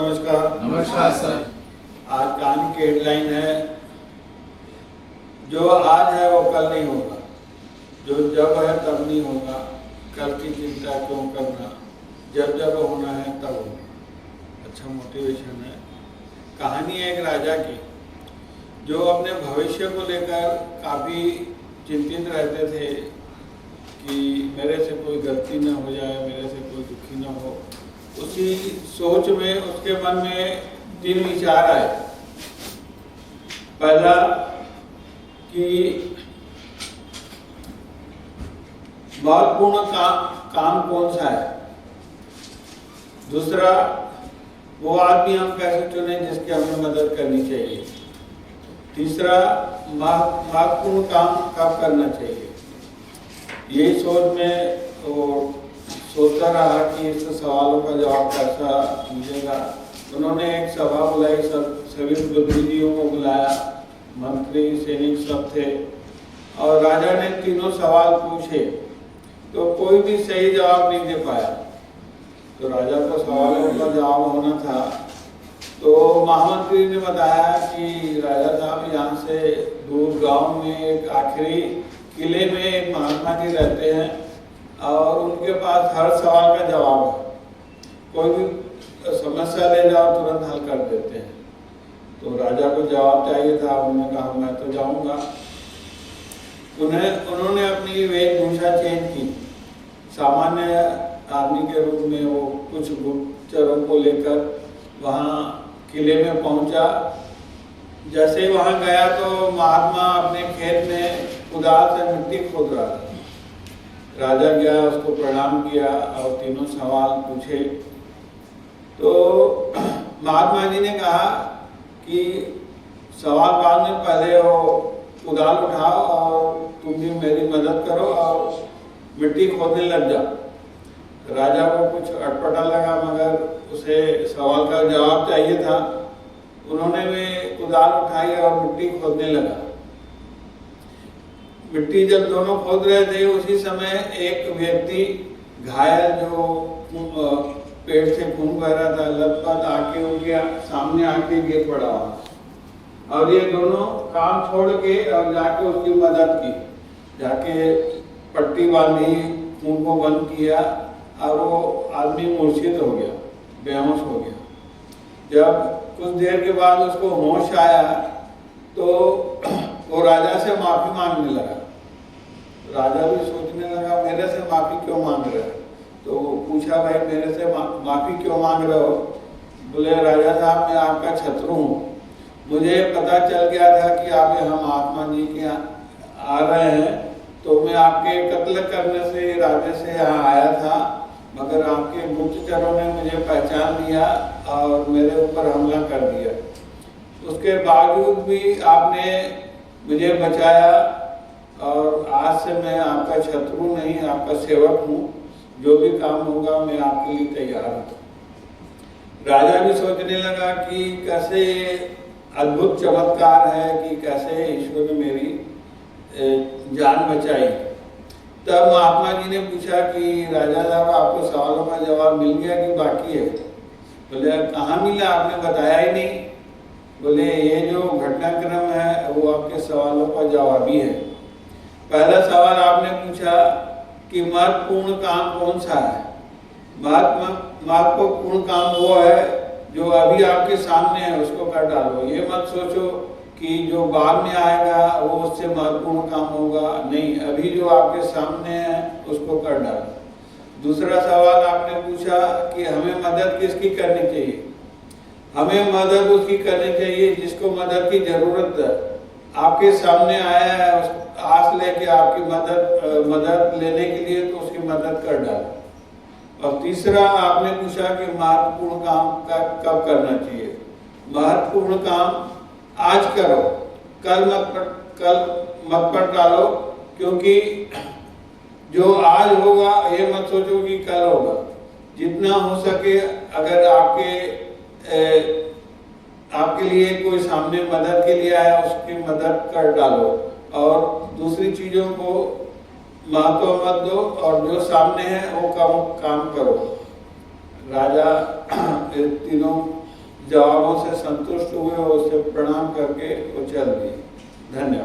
नमस्कार। नमस्कार सर। आज कहानी की हेडलाइन है, जो आज है वो कल नहीं होगा, जो जब है तब नहीं होगा, कल की चिंता क्यों करना, जब जब होना है तब होगा। अच्छा मोटिवेशन है। कहानी है एक राजा की, जो अपने भविष्य को लेकर काफ़ी चिंतित रहते थे कि मेरे से कोई गलती ना हो जाए, मेरे से कोई दुखी ना हो। उसी सोच में उसके मन में 3 विचार आए। पहला कि महत्वपूर्ण काम कौन सा है। दूसरा, वो आदमी हम कैसे चुने जिसकी हमें मदद करनी चाहिए। तीसरा, महत्वपूर्ण काम कब करना चाहिए। यही सोच में वो सोचता रहा कि इस सवालों का जवाब कैसा मिलेगा। उन्होंने एक सभा बुलाई, सभी बुद्धिजीवियों को बुलाया, मंत्री सैनिक सब थे, और राजा ने तीनों सवाल पूछे तो कोई भी सही जवाब नहीं दे पाया। तो राजा को सवालों का जवाब होना था। तो महामंत्री ने बताया कि राजा साहब, यहाँ से दूर गांव में एक आखिरी किले में एक महात्मा जी रहते हैं और उनके पास हर सवाल का जवाब है। कोई भी समस्या ले जाओ तुरंत हल कर देते हैं। तो राजा को जवाब चाहिए था। उन्होंने कहा मैं तो जाऊंगा। उन्होंने अपनी वेशभूषा चेंज की। सामान्य आदमी के रूप में वो कुछ गुप्तचरों को लेकर वहाँ किले में पहुंचा। जैसे ही वहाँ गया तो महात्मा अपने खेत में कुदाल से मिट्टी खोद रहा था। राजा गया, उसको प्रणाम किया और तीनों सवाल पूछे। तो महात्मा जी ने कहा कि सवाल बाद में, पहले वो कुदाल उठाओ और तुम भी मेरी मदद करो और मिट्टी खोदने लग जाओ। राजा को कुछ अटपटा लगा, मगर उसे सवाल का जवाब चाहिए था। उन्होंने भी कुदाल उठाई और मिट्टी खोदने लगा। मिट्टी जब दोनों खोद रहे थे, उसी समय एक व्यक्ति घायल, जो पेट से खून बह रहा था, लथपथ आके उनके सामने आके गिर पड़ा। और ये दोनों काम छोड़ के और जाके उसकी मदद की, जाके पट्टी बांधी, खून को बंद किया और वो आदमी मूर्छित हो गया, बेहोश हो गया। जब कुछ देर के बाद उसको होश आया तो वो राजा से माफी मांगने लगा। राजा भी सोचने लगा, मेरे से माफी क्यों मांग रहे हो। तो पूछा, भाई मेरे से माफी क्यों मांग रहे हो। बोले, राजा साहब मैं आपका शत्रु हूँ। मुझे पता चल गया था कि आप यहाँ महात्मा जी के आ रहे हैं, तो मैं आपके कत्ल करने से इरादे से यहाँ आया था, मगर आपके गुप्तचरों ने मुझे पहचान लिया और मेरे ऊपर हमला कर दिया। उसके बावजूद भी आपने मुझे बचाया और आज से मैं आपका शत्रु नहीं, आपका सेवक हूँ। जो भी काम होगा मैं आपके लिए तैयार हूँ। राजा भी सोचने लगा कि कैसे अद्भुत चमत्कार है कि कैसे ईश्वर ने मेरी जान बचाई। तब महात्मा जी ने पूछा कि राजा साहब, आपको सवालों का जवाब मिल गया कि बाकी है। बोले, कहाँ मिला, आपने बताया ही नहीं। बोले, ये जो घटनाक्रम है वो आपके सवालों का जवाब ही है। पहला सवाल आपने पूछा कि महत्वपूर्ण काम कौन सा है। महत्वपूर्ण काम वो है जो अभी आपके सामने है, उसको कर डालो। ये मत सोचो कि जो बाद में आएगा वो उससे महत्वपूर्ण काम होगा। नहीं, अभी जो आपके सामने है उसको कर डालो। दूसरा सवाल आपने पूछा कि हमें मदद किसकी करनी चाहिए। हमें मदद उसकी करनी चाहिए जिसको मदद की जरूरत है। आपके सामने आया है, उस आस लेके आपकी मदद लेने के लिए, तो उसकी मदद कर डालो। और तीसरा आपने पूछा कि महत्वपूर्ण काम कब करना चाहिए। महत्वपूर्ण काम आज करो, कल मत पर डालो, क्योंकि जो आज होगा ये मत सोचो कि कल होगा। जितना हो सके, अगर आपके लिए कोई सामने मदद के लिए आया, उसकी मदद कर डालो और दूसरी चीजों को महत्व मत दो, और जो सामने है वो काम करो। राजा तीनों जवाबों से संतुष्ट हुए और उससे प्रणाम करके वो चल दिए। धन्यवाद।